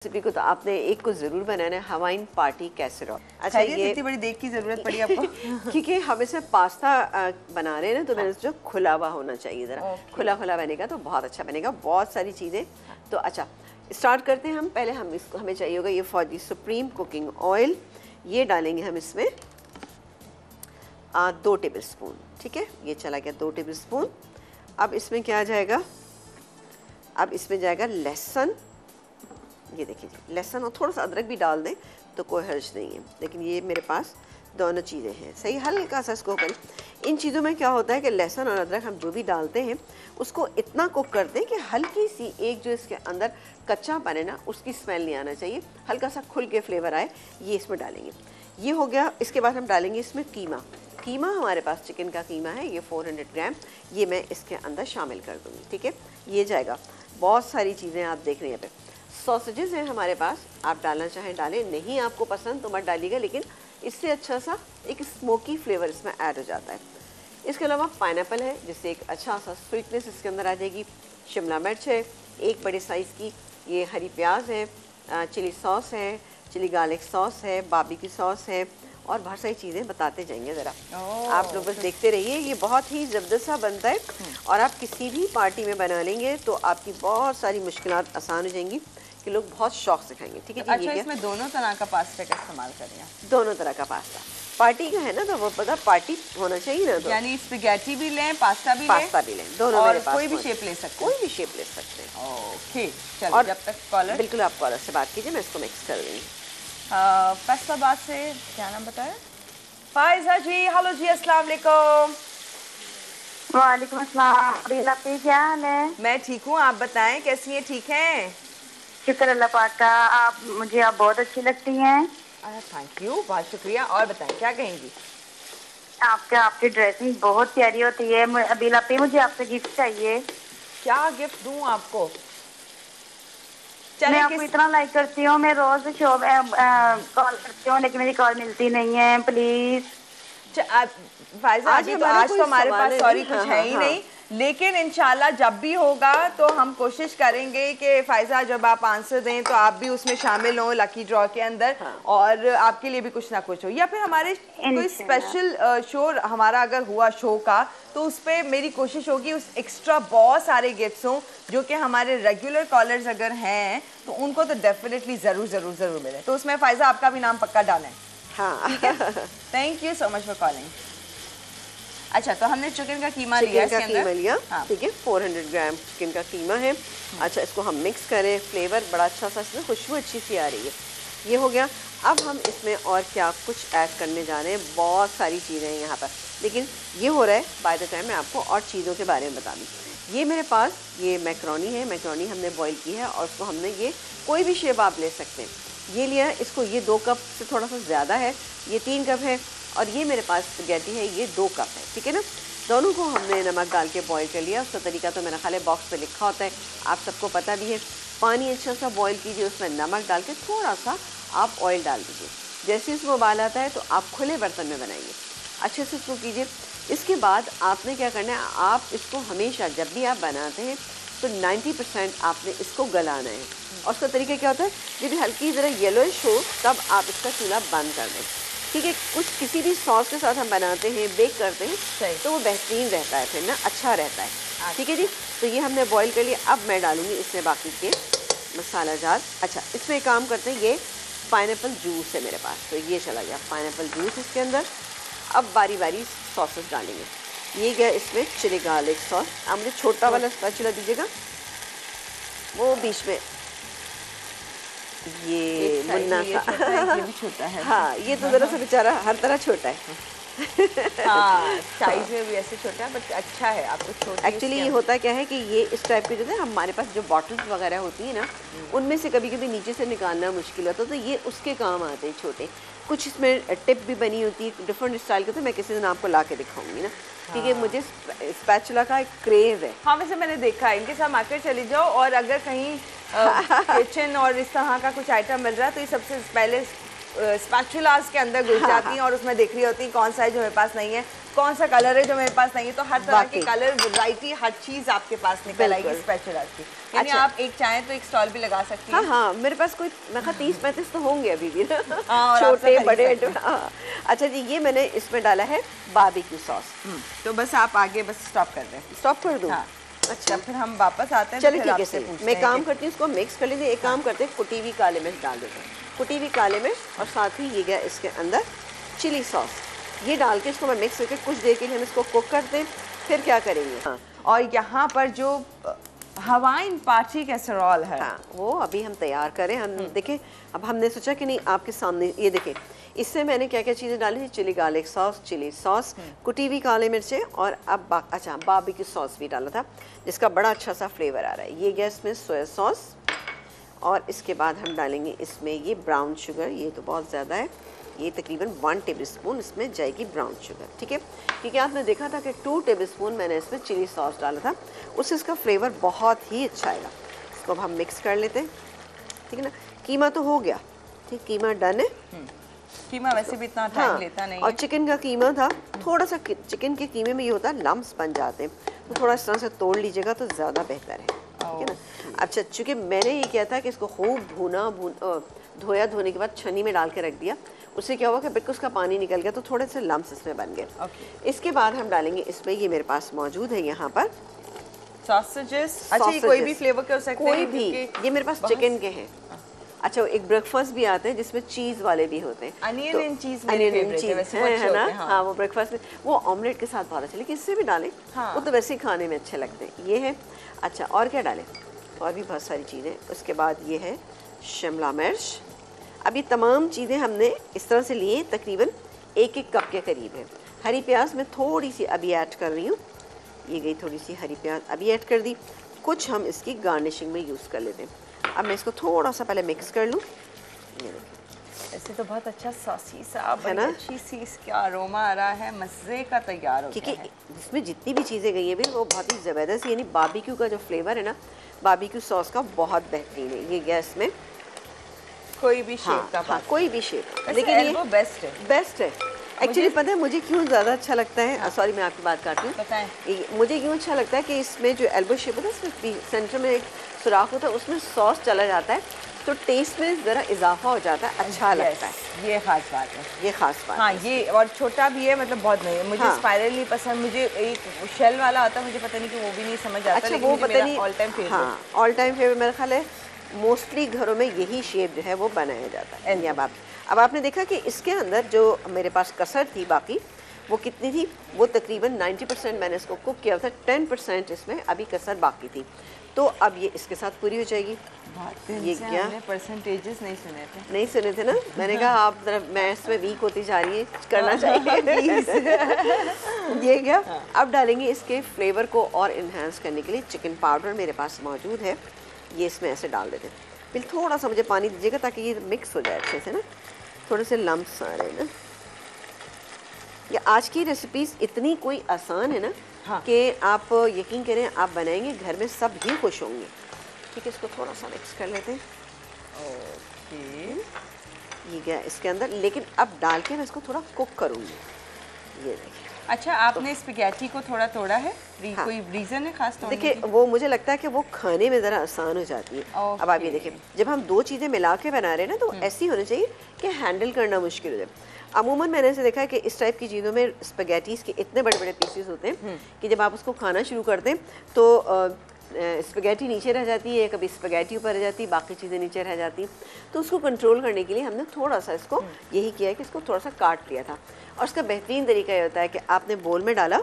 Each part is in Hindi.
रेसिपी को तो आपने एक को जरूर बनाना है, हवाइन पार्टी कैसेरोल। अच्छा, ये इतनी बड़ी देग की जरूरत पड़ी आपको? क्योंकि हम इसमें पास्ता बना रहे हैं ना, तो मैंने जो खुला हुआ होना चाहिए, जरा खुला खुला बनेगा तो बहुत अच्छा बनेगा, बहुत सारी चीज़ें। तो अच्छा स्टार्ट करते हैं हम। पहले हम इसको, हमें चाहिए होगा ये फौजी सुप्रीम कुकिंग ऑयल, ये डालेंगे हम इसमें 2 टेबल स्पून। ठीक है, ये चला गया 2 टेबल स्पून। अब इसमें क्या आ जाएगा, अब इसमें जाएगा लहसुन। ये देखिए जी, लहसुन और थोड़ा सा अदरक भी डाल दें तो कोई हर्ज नहीं है, लेकिन ये मेरे पास दोनों चीज़ें हैं। सही, हल्का सा इसको करें। इन चीज़ों में क्या होता है कि लहसुन और अदरक हम जो भी डालते हैं उसको इतना कुक कर दें कि हल्की सी एक जो इसके अंदर कच्चा बने ना, उसकी स्मेल नहीं आना चाहिए, हल्का सा खुल के फ्लेवर आए, ये इसमें डालेंगे। ये हो गया। इसके बाद हम डालेंगे इसमें कीमा। कीमा हमारे पास चिकन का कीमा है, ये 400 ग्राम, ये मैं इसके अंदर शामिल कर दूँगी। ठीक है, ये जाएगा। बहुत सारी चीज़ें आप देख रहे हैं यहाँ पे। सॉसेजेस हैं हमारे पास, आप डालना चाहें डालें, नहीं आपको पसंद तो मत डालिएगा, लेकिन इससे अच्छा सा एक स्मोकी फ्लेवर इसमें ऐड हो जाता है। इसके अलावा पाइनएप्पल है, जिससे एक अच्छा सा स्वीटनेस इसके अंदर आ जाएगी। शिमला मिर्च है, एक बड़े साइज़ की। ये हरी प्याज है, चिली सॉस है, चिली गार्लिक सॉस है, बारबेक्यू सॉस है, और बहुत सारी चीज़ें बताते जाएंगे। ज़रा आप लोग बस देखते रहिए, ये बहुत ही ज़बरदस्त सा बनता है और आप किसी भी पार्टी में बना लेंगे तो आपकी बहुत सारी मुश्किलात आसान हो जाएंगी कि लोग बहुत शौक से खाएंगे। ठीक है जी। अच्छा, इसमें दोनों तरह का पास्ता का इस्तेमाल करें? दोनों तरह का पास्ता, पार्टी का है ना, तो वो पता पार्टी होना चाहिए ना, तो यानी स्पैगेटी भी लें, पास्ता भी लें, दोनों और मेरे पास कोई भी शेप ले सकते हैं। कोई भी शेप ले सकते हैं। ओके, चलो जब तक कॉलर, बिल्कुल आप कॉलर से बात कीजिए, मैं इसको मिक्स कर दूँगी। फैसलाबाद से क्या नाम बताया? फायजा जी, हेलो जी, अस्सलाम वालेकुम। वालेकुम अस्सलाम। क्या हाल है? मैं ठीक हूँ, आप बताएं कैसी हैं? ठीक हैं? शुक्र अल्लाह पाक का। आप बहुत अच्छी लगती हैं। थैंक यू, बहुत शुक्रिया। और बताएं क्या कहेंगी? आपकी ड्रेसिंग बहुत प्यारी होती है। अभी लापी, मुझे आपसे गिफ्ट चाहिए। क्या गिफ्ट दूं आपको? मैं आपको इतना लाइक करती हूँ, मैं रोज शो कॉल करती हूँ, लेकिन मेरी कॉल मिलती नहीं है। प्लीज फायजा, आज तो हमारे पास सॉरी कुछ है ही नहीं, लेकिन इंशाल्लाह जब भी होगा तो हम कोशिश करेंगे कि फायजा जब आप आंसर दें तो आप भी उसमें शामिल हो लकी ड्रॉ के अंदर, और आपके लिए भी कुछ ना कुछ हो, या फिर हमारे कोई स्पेशल शो हमारा अगर हुआ शो का, तो उस पर मेरी कोशिश होगी उस एक्स्ट्रा बहुत सारे गिफ्ट्स हों जो कि हमारे रेगुलर कॉलर्स अगर हैं तो उनको तो डेफिनेटली ज़रूर मिले। तो उसमें फायजा आपका भी नाम पक्का डालें। हाँ, thank you so much for calling. अच्छा, तो हमने चिकन का कीमा लिया, हाँ, ठीक है, 400 ग्राम चिकन का कीमा है। अच्छा, इसको हम मिक्स करें, फ्लेवर बड़ा अच्छा सा, इसमें खुशबू अच्छी सी आ रही है। ये हो गया। अब हम इसमें और क्या कुछ ऐड करने जा रहे हैं, बहुत सारी चीज़ें हैं यहाँ पर, लेकिन ये हो रहा है बाय द टाइम मैं आपको और चीज़ों के बारे में बता दूँ। ये मेरे पास ये मैक्रोनी है, मैक्रोनी हमने बॉईल की है, और उसको हमने, ये कोई भी शेप आप ले सकते हैं, ये लिया है। इसको, ये 2 कप से थोड़ा सा ज़्यादा है, ये 3 कप है, और ये मेरे पास स्पैगेटी है, ये 2 कप है। ठीक है ना, दोनों को हमने नमक डाल के बॉईल कर लिया। उसका तरीका तो मेरा ख्याल है बॉक्स पे लिखा होता है, आप सबको पता भी है। पानी अच्छा सा बॉईल कीजिए, उसमें नमक डाल के थोड़ा सा आप ऑयल डाल दीजिए। जैसे इसमें उबाल आता है तो आप खुले बर्तन में बनाइए, अच्छे से इसको कीजिए। इसके बाद आपने क्या करना है, आप इसको हमेशा जब भी आप बनाते हैं तो 90% आपने इसको गलाना है। और उसका तरीका क्या होता है, जब हल्की ज़रा येलोइश हो तब आप इसका चूल्हा बंद कर दें। ठीक है, कुछ किसी भी सॉस के साथ हम बनाते हैं, बेक करते हैं, तो वो बेहतरीन रहता है, फिर ना अच्छा रहता है। ठीक है जी, तो ये हमने बॉईल कर लिया। अब मैं डालूँगी इसमें बाकी के मसाला जार। अच्छा, इसमें एक काम करते हैं, ये पाइनएप्पल जूस है मेरे पास, तो ये चला गया पाइनएप्पल जूस इसके अंदर। अब बारी बारी सॉसेस डालेंगे। ये गया इसमें चिली गार्लिक सॉस। आप मुझे छोटा वाला स्पैचुला दीजिएगा, वो बीच में, ये मुन्ना सा, ये भी छोटा है। हाँ, ये तो ज़रा सा बेचारा हर तरह छोटा है। हाँ, साइज में भी ऐसे छोटा है, बट अच्छा है आपको छोटा। एक्चुअली ये होता क्या है कि ये इस टाइप के जो है, हमारे पास जो बॉटल्स वगैरह होती है ना, उनमें से कभी कभी नीचे से निकालना मुश्किल होता है, तो ये उसके काम आते हैं छोटे। कुछ इसमें टिप भी बनी होती है डिफरेंट स्टाइल के, तो मैं किसी दिन आपको ला के दिखाऊंगी ना। ठीक है, मुझे स्पैचुला का एक क्रेज़ है। हाँ, वैसे मैंने देखा है, इनके साथ मार्केट चली जाओ और अगर कहीं किचन और इस तरह का कुछ आइटम मिल रहा है तो ये सबसे पहले स्पैचुलास के अंदर घुस जाती हैं और उसमें देख रही होती हैं कौन सा है जो मेरे पास नहीं है, कौन सा कलर है जो मेरे पास नहीं है, तो हर तरह के कलर वैरायटी हर चीज आपके पास निकल आएगी स्पेशल की। यानी आप एक चाहें तो एक स्टॉल भी लगा सकती हैं। हाँ, मेरे पास कोई मैं 30-35 तो होंगे अभी भी ना, छोटे बड़े। अच्छा जी, ये मैंने इसमें डाला है बारबेक्यू सॉस। तो बस आप आगे बस स्टॉप कर दें। स्टॉप कर दूँ? अच्छा, फिर हम वापस आते हैं। चलिए ठीक है, मैं काम करती हूँ, इसको मिक्स कर लीजिए। एक काम करते हैं, कुटी हुई काली मिर्च डाल देते हैं, कुटी हुई काली मिर्च, और साथ ही ये गया इसके अंदर चिली सॉस। ये डाल के इसको मैं मिक्स करके कुछ देर के लिए हम इसको कुक करते हैं। फिर क्या करेंगे, हाँ, और यहाँ पर जो हवाइन पार्टी कैसरोल है, हाँ, वो अभी हम तैयार करें। हम देखें, अब हमने सोचा कि नहीं आपके सामने ये देखें, इससे मैंने क्या क्या चीज़ें डाली थी, chilli garlic sauce, chilli sauce, कुटी हुई काली मिर्चें, और अब अच्छा बारबेक्यू सॉस भी डाला था, जिसका बड़ा अच्छा सा फ्लेवर आ रहा है। ये गया इसमें सोया सॉस, और इसके बाद हम डालेंगे इसमें ये ब्राउन शुगर। ये तो बहुत ज़्यादा है, ये तकरीबन 1 टेबलस्पून इसमें जाएगी ब्राउन शुगर, ठीक है। क्योंकि आपने देखा था कि 2 टेबलस्पून मैंने इसमें चिली सॉस डाला था, उससे इसका फ्लेवर बहुत ही अच्छा आएगा। इसको अब हम मिक्स कर लेते हैं, ठीक है ना। कीमा तो हो गया, ठीक, कीमा डन है। कीमा वैसे भी इतना टाइम लेता नहीं और है। चिकन का कीमा था, थोड़ा सा चिकन के कीमे में ये होता है लम्स बन जाते हैं, तो थोड़ा इस तरह से तोड़ लीजिएगा तो ज़्यादा बेहतर है, ठीक है ना। अच्छा, चूँकि मैंने ये किया था कि इसको खूब धोया, धोने के बाद छन्नी में डाल के रख दिया, उससे क्या हुआ कि बिल्कुल उसका पानी निकल गया, तो थोड़े से लम्स इसमें बन गए। इसके बाद हम डालेंगे इसमें, ये मेरे पास मौजूद है यहाँ पर सॉसेजेस। अच्छा, ये कोई भी फ्लेवर के हो सकते हैं? कोई भी, ये मेरे पास चिकन के हैं। अच्छा, एक ब्रेकफास्ट भी आते हैं जिसमें चीज़ वाले भी होते हैं, अनियन एंड चीज़ मेरे फेवरेट है, वैसे है ना। हाँ, वो ब्रेकफास्ट में वो ऑमलेट के साथ बहुत अच्छा, लेकिन इससे भी डालें, वो तो वैसे ही खाने में अच्छे लगते हैं। ये है। अच्छा, और क्या डालें, और भी बहुत सारी चीज़ें। उसके बाद ये है शिमला मिर्च। अब ये तमाम चीज़ें हमने इस तरह से लिए, तकरीबन 1 कप के करीब है। हरी प्याज मैं थोड़ी सी अभी ऐड कर रही हूँ, ये गई थोड़ी सी हरी प्याज अभी ऐड कर दी। कुछ हम इसकी गार्निशिंग में यूज़ कर लेते हैं। अब मैं इसको थोड़ा सा पहले मिक्स कर लूँ। ये देखिए, ऐसे तो बहुत अच्छा सॉसी सा है ना, अच्छी सी इसका अरोमा आ रहा है, मज़े का तैयार हो गया है। क्योंकि इसमें जितनी भी चीज़ें गई हैं भी वो बहुत ही ज़बरदस्त, यानी बारबेक्यू का जो फ्लेवर है ना, बारबेक्यू सॉस का बहुत बेहतरीन है। ये गया इसमें कोई भी शेप का, हाँ, कोई भी शेप, लेकिन ये बेस्ट है, बेस्ट है। एक्चुअली पता है मुझे क्यों ज़्यादा अच्छा लगता है, सॉरी मैं आपकी बात काट रही हूँ, बताएं। मुझे क्यों अच्छा लगता है कि इसमें जो एल्बो शेप होता है, इसमें सेंटर में एक सुराख होता है, उसमें सॉस चला जाता है, तो टेस्ट में ज़रा इजाफा हो जाता है, अच्छा लगता है। ये खास बात है, ये खास बात हाँ। है। ये और छोटा भी है, मतलब बहुत नहीं है मुझे। स्पाइरल नहीं पसंद मुझे, एक शेल वाला आता है, मुझे पता नहीं कि वो भी नहीं समझ आता। अच्छा, वो पता नहीं, ऑल टाइम फेवरेट। हाँ, ऑल टाइम फेवरेट मेरा ख्याल है। मोस्टली घरों में यही शेप जो है वो बनाया जाता है। अब आपने देखा कि इसके अंदर जो मेरे पास कसर थी, बाकी वो कितनी थी, वो तकरीबन 90% मैंने इसको कुक किया था, 10% इसमें अभी कसर बाकी थी, तो अब ये इसके साथ पूरी हो जाएगी। ये क्या परसेंटेजेस नहीं सुने थे? नहीं सुने थे ना, मैंने कहा आप जरा मैथ्स में वीक होती जा रही है, करना चाहिए। ये क्या, अब डालेंगे इसके फ्लेवर को और इन्हांस करने के लिए चिकन पाउडर मेरे पास मौजूद है, ये इसमें ऐसे डाल देते हैं। फिर थोड़ा सा मुझे पानी दीजिएगा ताकि ये मिक्स हो जाए अच्छे से ना, थोड़े से लम्स आ रहे हैं ना। ये आज की रेसिपीज़ इतनी कोई आसान है ना, हाँ, कि आप यकीन करें आप बनाएंगे घर में सब ही खुश होंगे। ठीक है, इसको थोड़ा सा मिक्स कर लेते हैं। ओके, ये गया इसके अंदर, लेकिन अब डाल के मैं इसको थोड़ा कुक करूँगी। ये देखिए। अच्छा, आपने स्पैगेटी को थोड़ा तोड़ा है, हाँ, कोई रीज़न है खास तौर? देखिए, वो मुझे लगता है कि वो खाने में ज़रा आसान हो जाती है। अब आप ये देखिए, जब हम 2 चीज़ें मिला के बना रहे हैं ना, तो ऐसी होनी चाहिए कि हैंडल करना मुश्किल हो जाए। अमूमन मैंने ऐसे देखा है कि इस टाइप की चीज़ों में स्पैगेटीज़ के इतने बड़े बड़े पीसेस होते हैं कि जब आप उसको खाना शुरू करते हैं तो स्पैगेटी नीचे रह जाती है, कभी स्पैगेटी ऊपर रह जाती है, बाकी चीज़ें नीचे रह जाती हैं। तो उसको कंट्रोल करने के लिए हमने थोड़ा सा इसको यही किया है कि इसको थोड़ा सा काट लिया था। और उसका बेहतरीन तरीका ये होता है कि आपने बोल में डाला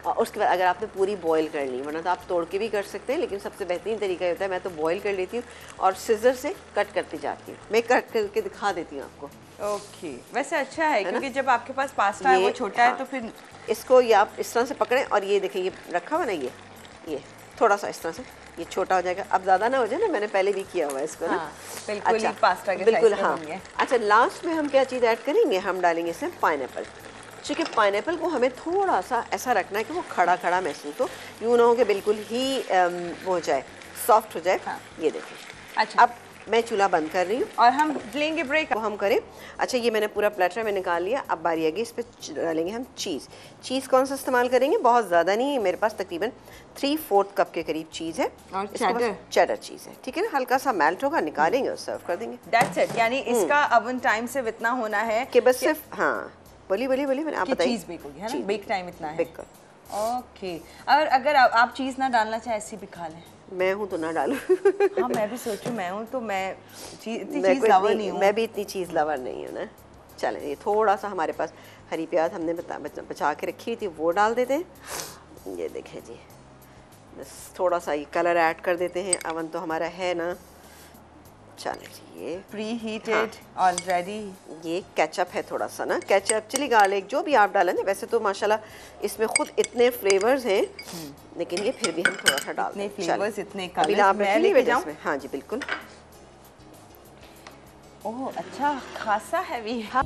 और उसके बाद अगर आपने पूरी बॉईल कर ली, वरना तो आप तोड़ के भी कर सकते हैं, लेकिन सबसे बेहतरीन तरीका ये होता है, मैं तो बॉईल कर लेती हूँ और सिजर से कट करती जाती हूँ। मैं कट करके दिखा देती हूँ आपको। ओके, वैसे अच्छा है क्योंकि जब आपके पास पास्ता है वो छोटा है, तो फिर इसको ये आप इस तरह से पकड़ें और ये देखें, ये रखा हुआ ना, ये थोड़ा सा इस तरह से ये छोटा हो जाएगा। अब ज़्यादा ना हो जाए ना, मैंने पहले भी किया हुआ है इसको ना। बिल्कुल, अच्छा, पास्ता के बिल्कुल, हाँ। अच्छा, लास्ट में हम क्या चीज़ ऐड करेंगे, हम डालेंगे इसमें पाइनएप्पल। क्योंकि पाइनएप्पल को हमें थोड़ा सा ऐसा रखना है कि वो खड़ा खड़ा महसूस हो, यूँ ना हो कि बिल्कुल ही वो हो जाए, सॉफ्ट हो जाए। ये देखिए। अच्छा, अब मैं चूल्हा बंद कर रही हूँ और हम लेंगे ब्रेक। वो हम करें। अच्छा, ये मैंने पूरा प्लेटर में निकाल लिया। अब बारी आएगी इस पर डालेंगे हम चीज़। चीज़ कौन सा इस्तेमाल करेंगे? बहुत ज़्यादा नहीं है, मेरे पास तकरीबन 3/4 कप के करीब चीज़ है और चेडर चीज़ है, ठीक है ना। हल्का सा मेल्ट होगा, निकालेंगे और सर्व कर देंगे। That's it. यानी इसका ओवन टाइम सिर्फ इतना होना है कि बस सिर्फ हाँ, बोली मैंने आप बताइए। चीज़ बेक होगी है ना, बेक टाइम इतना है। बिल्कुल। ओके, और अगर आप चीज़ ना डालना चाहे ऐसी भी खा लें। मैं हूँ तो ना डालूं। हाँ, मैं भी सोचूं, मैं हूँ तो मैं इतनी चीज़ लवर नहीं हूँ। मैं भी इतनी चीज़ लवर नहीं हूँ ना। चलें, ये थोड़ा सा हमारे पास हरी प्याज हमने बचा के रखी हुई थी, वो डाल देते हैं। ये देखें जी, बस थोड़ा सा ये कलर ऐड कर देते हैं। अवन तो हमारा है ना। चलें जी, ये प्री हीटेड ऑलरेडी। ये केचप है थोड़ा सा ना, केचप, चिली गार्लिक, जो भी आप डालें। वैसे तो माशाल्लाह इसमें खुद इतने फ्लेवर्स हैं, लेकिन ये फिर भी हम थोड़ा सा डालते हैं। इतने फ्लेवर्स, इतने कलर्स। अभी आप मैं लेके जाऊं? हाँ जी बिल्कुल। ओह अच्छा, खासा हैवी है।